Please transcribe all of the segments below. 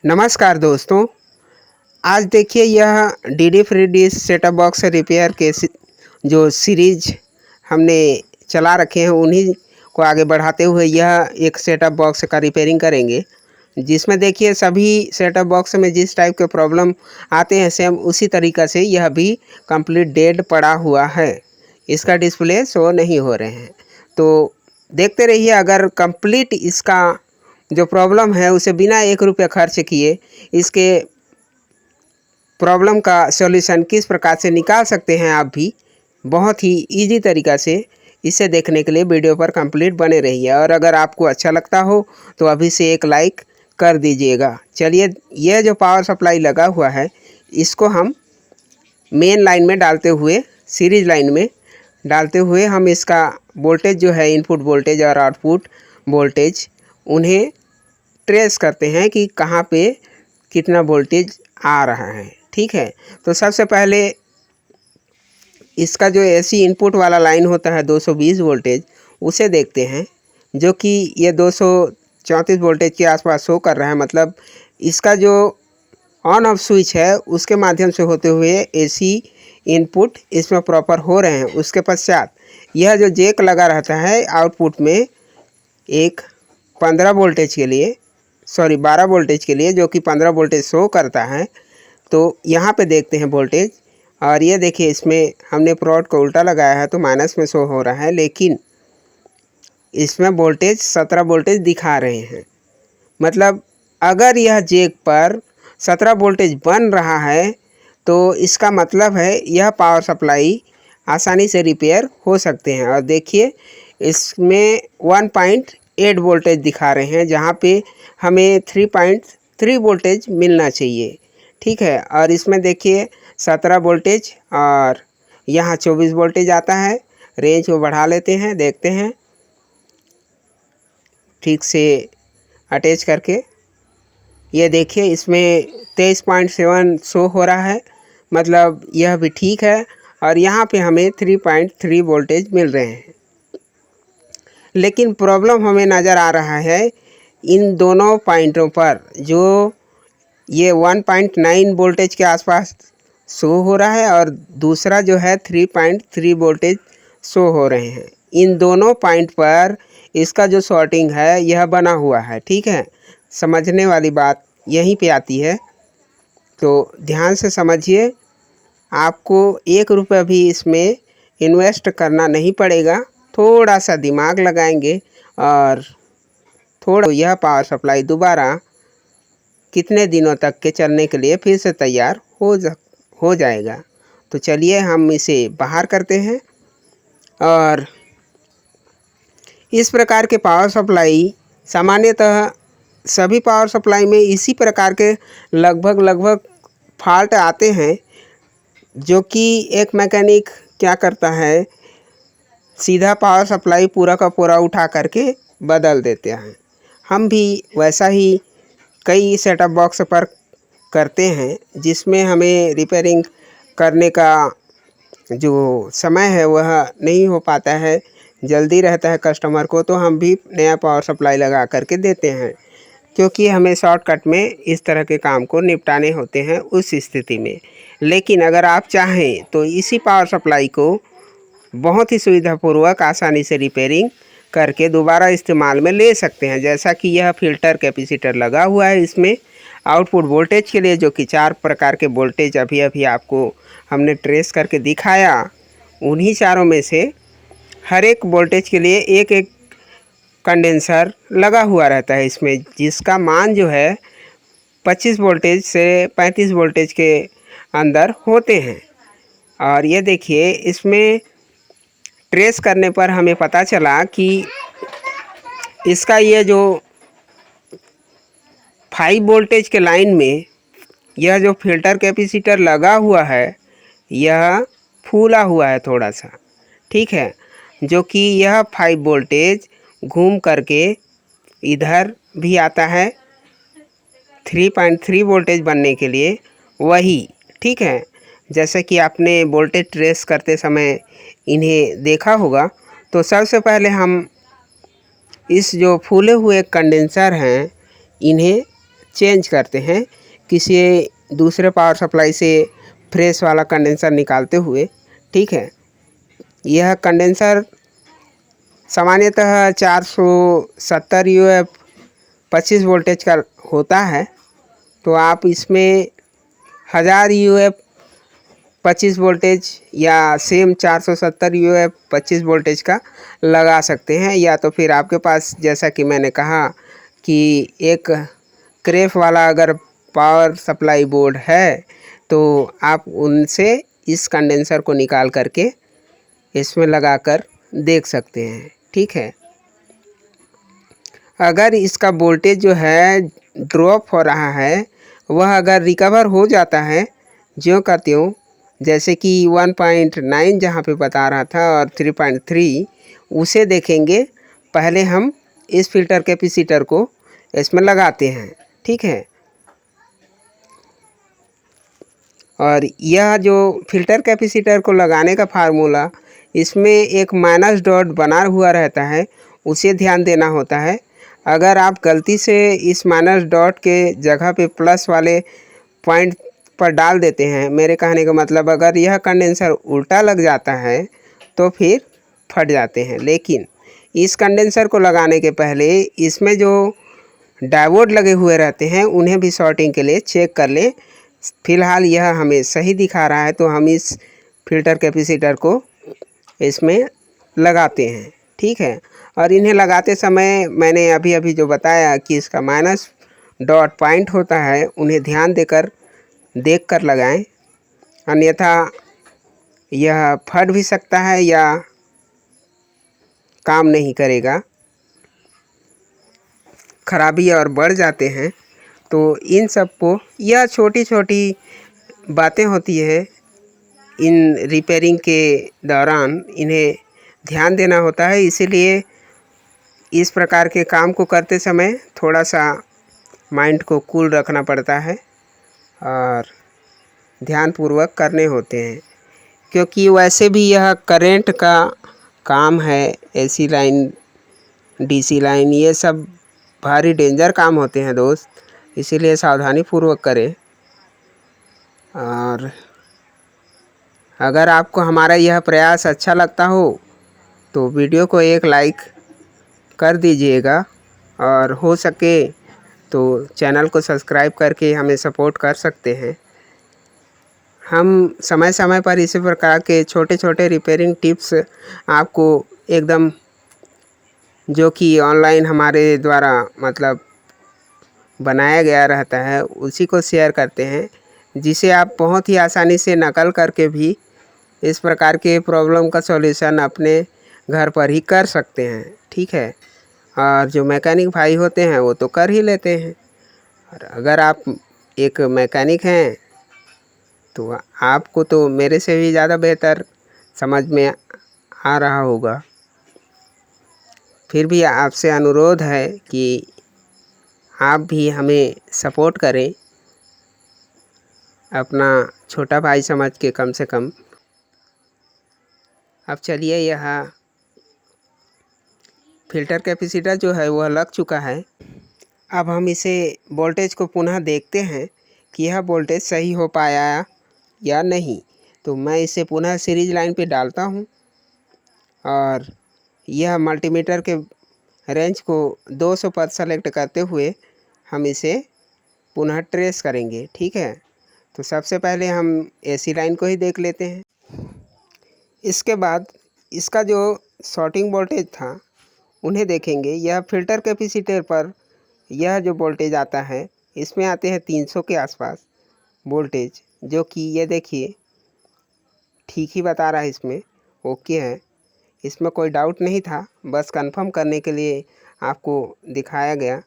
नमस्कार दोस्तों। आज देखिए यह DD free dish setup box repair के जो सीरीज हमने चला रखे हैं उन्हीं को आगे बढ़ाते हुए यह एक सेटअप बॉक्स का रिपेयरिंग करेंगे, जिसमें देखिए सभी सेटअप बॉक्स में जिस टाइप के प्रॉब्लम आते हैं सेम उसी तरीक़ा से यह भी कंप्लीट डेड पड़ा हुआ है। इसका डिस्प्ले शो नहीं हो रहे हैं, तो देखते रहिए। अगर कंप्लीट इसका जो प्रॉब्लम है उसे बिना 1 रुपया खर्च किए इसके प्रॉब्लम का सॉल्यूशन किस प्रकार से निकाल सकते हैं आप भी बहुत ही इजी तरीक़ा से, इसे देखने के लिए वीडियो पर कंप्लीट बने रहिए। और अगर आपको अच्छा लगता हो तो अभी से एक लाइक कर दीजिएगा। चलिए, यह जो पावर सप्लाई लगा हुआ है इसको हम मेन लाइन में डालते हुए, सीरीज लाइन में डालते हुए हम इसका वोल्टेज जो है, इनपुट वोल्टेज और आउटपुट वोल्टेज, उन्हें ट्रेस करते हैं कि कहाँ पे कितना वोल्टेज आ रहा है। ठीक है, तो सबसे पहले इसका जो एसी इनपुट वाला लाइन होता है 220 वोल्टेज, उसे देखते हैं, जो कि ये 234 वोल्टेज के आसपास शो कर रहा है। मतलब इसका जो ऑन ऑफ स्विच है उसके माध्यम से होते हुए एसी इनपुट इसमें प्रॉपर हो रहे हैं। उसके पश्चात यह जो जैक लगा रहता है आउटपुट में एक 15 वोल्टेज के लिए, 12 वोल्टेज के लिए, जो कि 15 वोल्टेज शो करता है। तो यहाँ पे देखते हैं वोल्टेज, और ये देखिए इसमें हमने प्रोड को उल्टा लगाया है तो माइनस में शो हो रहा है, लेकिन इसमें वोल्टेज 17 वोल्टेज दिखा रहे हैं। मतलब अगर यह जैक पर 17 वोल्टेज बन रहा है तो इसका मतलब है यह पावर सप्लाई आसानी से रिपेयर हो सकते हैं। और देखिए इसमें 1.8 वोल्टेज दिखा रहे हैं, जहाँ पे हमें 3.3 वोल्टेज मिलना चाहिए। ठीक है, और इसमें देखिए 17 वोल्टेज और यहाँ 24 वोल्टेज आता है। रेंज को बढ़ा लेते हैं, देखते हैं ठीक से अटैच करके। ये देखिए इसमें 23.7 शो हो रहा है, मतलब यह भी ठीक है। और यहाँ पे हमें 3.3 वोल्टेज मिल रहे हैं, लेकिन प्रॉब्लम हमें नज़र आ रहा है इन दोनों पॉइंटों पर। जो ये 1.9 वोल्टेज के आसपास शो हो रहा है और दूसरा जो है 3.3 वोल्टेज शो हो रहे हैं। इन दोनों पॉइंट पर इसका जो शॉर्टिंग है यह बना हुआ है। ठीक है, समझने वाली बात यहीं पे आती है, तो ध्यान से समझिए। आपको 1 रुपया भी इसमें इन्वेस्ट करना नहीं पड़ेगा। थोड़ा सा दिमाग लगाएंगे और थोड़ा यह पावर सप्लाई दोबारा कितने दिनों तक के चलने के लिए फिर से तैयार हो जाएगा। तो चलिए हम इसे बाहर करते हैं। और इस प्रकार के पावर सप्लाई सामान्यतः सभी पावर सप्लाई में इसी प्रकार के लगभग फॉल्ट आते हैं, जो कि एक मैकेनिक क्या करता है, सीधा पावर सप्लाई पूरा का पूरा उठा करके बदल देते हैं। हम भी वैसा ही कई सेटअप बॉक्स पर करते हैं, जिसमें हमें रिपेयरिंग करने का जो समय है वह नहीं हो पाता है, जल्दी रहता है कस्टमर को, तो हम भी नया पावर सप्लाई लगा करके देते हैं, क्योंकि हमें शॉर्टकट में इस तरह के काम को निपटाने होते हैं उस स्थिति में। लेकिन अगर आप चाहें तो इसी पावर सप्लाई को बहुत ही सुविधापूर्वक आसानी से रिपेयरिंग करके दोबारा इस्तेमाल में ले सकते हैं। जैसा कि यह फ़िल्टर कैपेसिटर लगा हुआ है, इसमें आउटपुट वोल्टेज के लिए जो कि 4 प्रकार के वोल्टेज अभी आपको हमने ट्रेस करके दिखाया, उन्हीं चारों में से हर एक वोल्टेज के लिए एक एक कंडेंसर लगा हुआ रहता है इसमें, जिसका मान जो है 25 वोल्टेज से 35 वोल्टेज के अंदर होते हैं। और ये देखिए इसमें ट्रेस करने पर हमें पता चला कि इसका ये जो 5 वोल्टेज के लाइन में यह जो फिल्टर कैपेसिटर लगा हुआ है यह फूला हुआ है थोड़ा सा। ठीक है, जो कि यह 5 वोल्टेज घूम करके इधर भी आता है 3.3 वोल्टेज बनने के लिए वही। ठीक है, जैसे कि आपने वोल्टेज ट्रेस करते समय इन्हें देखा होगा। तो सबसे पहले हम इस जो फूले हुए कंडेंसर हैं इन्हें चेंज करते हैं किसी दूसरे पावर सप्लाई से फ्रेश वाला कंडेंसर निकालते हुए। ठीक है, यह कंडेंसर सामान्यतः 470 यूएफ 25 वोल्टेज का होता है, तो आप इसमें 1000 यूएफ 25 वोल्टेज या सेम 470 यूएफ 25 वोल्टेज का लगा सकते हैं। या तो फिर आपके पास, जैसा कि मैंने कहा कि एक क्रेफ वाला अगर पावर सप्लाई बोर्ड है, तो आप उनसे इस कंडेंसर को निकाल करके इसमें लगाकर देख सकते हैं। ठीक है, अगर इसका वोल्टेज जो है ड्रॉप हो रहा है, वह अगर रिकवर हो जाता है ज्यों का त्यों, जैसे कि 1.9 जहाँ पे बता रहा था और 3.3, उसे देखेंगे। पहले हम इस फिल्टर कैपेसिटर को इसमें लगाते हैं। ठीक है, और यह जो फिल्टर कैपेसिटर को लगाने का फार्मूला, इसमें एक माइनस डॉट बना हुआ रहता है, उसे ध्यान देना होता है। अगर आप गलती से इस माइनस डॉट के जगह पे प्लस वाले पॉइंट पर डाल देते हैं, मेरे कहने का मतलब अगर यह कंडेंसर उल्टा लग जाता है तो फिर फट जाते हैं। लेकिन इस कंडेंसर को लगाने के पहले इसमें जो डायोड लगे हुए रहते हैं उन्हें भी शॉर्टिंग के लिए चेक कर लें। फ़िलहाल यह हमें सही दिखा रहा है, तो हम इस फिल्टर कैपेसिटर को इसमें लगाते हैं। ठीक है, और इन्हें लगाते समय मैंने अभी जो बताया कि इसका माइनस डॉट पॉइंट होता है, उन्हें ध्यान देख कर लगाएं, अन्यथा यह फट भी सकता है या काम नहीं करेगा, खराबी और बढ़ जाते हैं। तो इन सब को, यह छोटी छोटी बातें होती है, इन रिपेयरिंग के दौरान इन्हें ध्यान देना होता है। इसीलिए इस प्रकार के काम को करते समय थोड़ा सा माइंड को कूल रखना पड़ता है और ध्यानपूर्वक करने होते हैं, क्योंकि वैसे भी यह करंट का काम है। एसी लाइन, डीसी लाइन, ये सब भारी डेंजर काम होते हैं दोस्त, इसीलिए सावधानी पूर्वक करें। और अगर आपको हमारा यह प्रयास अच्छा लगता हो तो वीडियो को एक लाइक कर दीजिएगा, और हो सके तो चैनल को सब्सक्राइब करके हमें सपोर्ट कर सकते हैं। हम समय समय पर इसी प्रकार के छोटे छोटे रिपेयरिंग टिप्स आपको एकदम, जो कि ऑनलाइन हमारे द्वारा मतलब बनाया गया रहता है, उसी को शेयर करते हैं, जिसे आप बहुत ही आसानी से नकल करके भी इस प्रकार के प्रॉब्लम का सॉल्यूशन अपने घर पर ही कर सकते हैं। ठीक है, और जो मैकेनिक भाई होते हैं वो तो कर ही लेते हैं, और अगर आप एक मैकेनिक हैं तो आपको तो मेरे से भी ज़्यादा बेहतर समझ में आ रहा होगा। फिर भी आपसे अनुरोध है कि आप भी हमें सपोर्ट करें, अपना छोटा भाई समझ के कम से कम। अब चलिए, यह फिल्टर कैपेसिटर जो है वह लग चुका है। अब हम इसे वोल्टेज को पुनः देखते हैं कि यह वोल्टेज सही हो पाया या नहीं। तो मैं इसे पुनः सीरीज लाइन पे डालता हूँ, और यह मल्टीमीटर के रेंज को 200 पर सेलेक्ट करते हुए हम इसे पुनः ट्रेस करेंगे। ठीक है, तो सबसे पहले हम एसी लाइन को ही देख लेते हैं। इसके बाद इसका जो शॉर्टिंग वोल्टेज था उन्हें देखेंगे। यह फिल्टर कैपेसिटर पर यह जो वोल्टेज आता है, इसमें आते हैं 300 के आसपास वोल्टेज, जो कि ये देखिए ठीक ही बता रहा है, इसमें ओके है, इसमें कोई डाउट नहीं था, बस कंफर्म करने के लिए आपको दिखाया गया।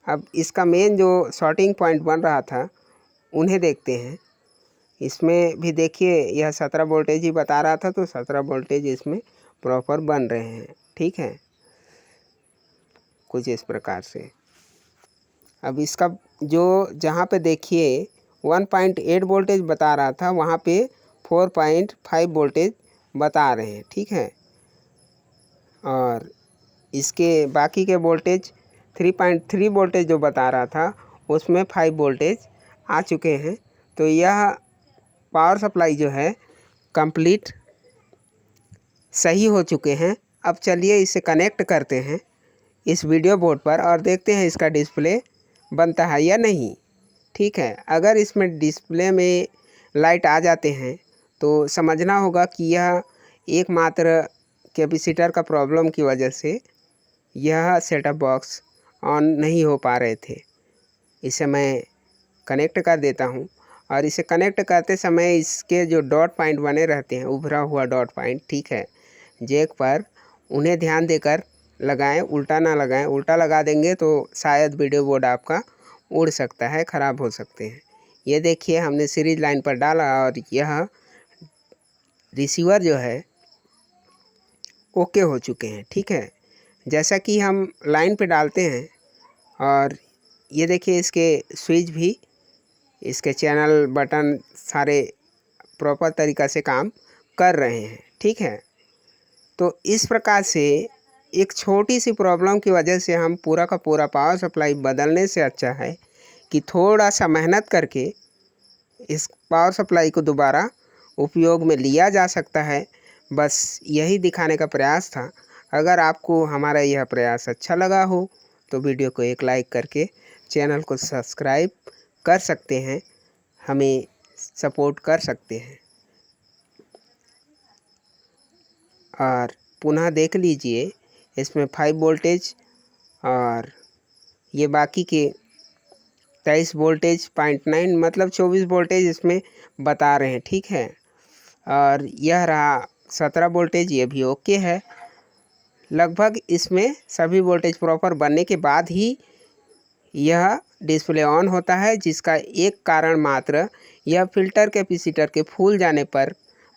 अब इसका मेन जो शॉर्टिंग पॉइंट बन रहा था उन्हें देखते हैं। इसमें भी देखिए यह 17 वोल्टेज ही बता रहा था, तो 17 वोल्टेज इसमें प्रॉपर बन रहे हैं। ठीक है, कुछ इस प्रकार से। अब इसका जो जहाँ पे देखिए 1.8 वोल्टेज बता रहा था, वहाँ पे 4.5 वोल्टेज बता रहे हैं। ठीक है, और इसके बाकी के वोल्टेज 3.3 वोल्टेज जो बता रहा था उसमें 5 वोल्टेज आ चुके हैं। तो यह पावर सप्लाई जो है कंप्लीट सही हो चुके हैं। अब चलिए इसे कनेक्ट करते हैं इस वीडियो बोर्ड पर और देखते हैं इसका डिस्प्ले बनता है या नहीं। ठीक है, अगर इसमें डिस्प्ले में लाइट आ जाते हैं तो समझना होगा कि यह एकमात्र कैपेसिटर का प्रॉब्लम की वजह से यह सेटअप बॉक्स ऑन नहीं हो पा रहे थे। इसे मैं कनेक्ट कर देता हूँ और इसे कनेक्ट करते समय इसके जो डॉट पॉइंट बने रहते हैं, उभरा हुआ डॉट पॉइंट, ठीक है, जैक पर, उन्हें ध्यान देकर लगाएं, उल्टा ना लगाएं। उल्टा लगा देंगे तो शायद वीडियो बोर्ड आपका उड़ सकता है, ख़राब हो सकते हैं। ये देखिए हमने सीरीज लाइन पर डाला और यह रिसीवर जो है ओके हो चुके हैं। ठीक है, जैसा कि हम लाइन पे डालते हैं और ये देखिए इसके स्विच भी, इसके चैनल बटन सारे प्रॉपर तरीक़ा से काम कर रहे हैं। ठीक है, तो इस प्रकार से एक छोटी सी प्रॉब्लम की वजह से हम पूरा का पूरा पावर सप्लाई बदलने से अच्छा है कि थोड़ा सा मेहनत करके इस पावर सप्लाई को दोबारा उपयोग में लिया जा सकता है। बस यही दिखाने का प्रयास था। अगर आपको हमारा यह प्रयास अच्छा लगा हो तो वीडियो को एक लाइक करके चैनल को सब्सक्राइब कर सकते हैं, हमें सपोर्ट कर सकते हैं। और पुनः देख लीजिए इसमें 5 वोल्टेज और ये बाकी के 23 वोल्टेज 0.9 मतलब 24 वोल्टेज इसमें बता रहे हैं। ठीक है, और यह रहा 17 वोल्टेज, ये भी ओके है। लगभग इसमें सभी वोल्टेज प्रॉपर बनने के बाद ही यह डिस्प्ले ऑन होता है, जिसका एक कारण मात्र यह फिल्टर कैपेसिटर के फूल जाने पर,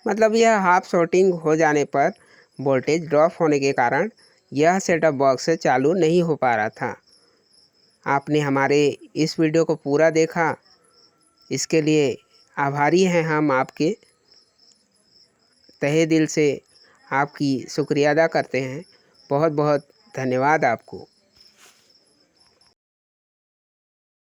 मतलब यह हाफ शॉर्टिंग हो जाने पर वोल्टेज ड्रॉप होने के कारण यह सेटअप बॉक्स से चालू नहीं हो पा रहा था। आपने हमारे इस वीडियो को पूरा देखा, इसके लिए आभारी हैं हम आपके, तहे दिल से आपकी शुक्रिया अदा करते हैं। बहुत बहुत धन्यवाद आपको।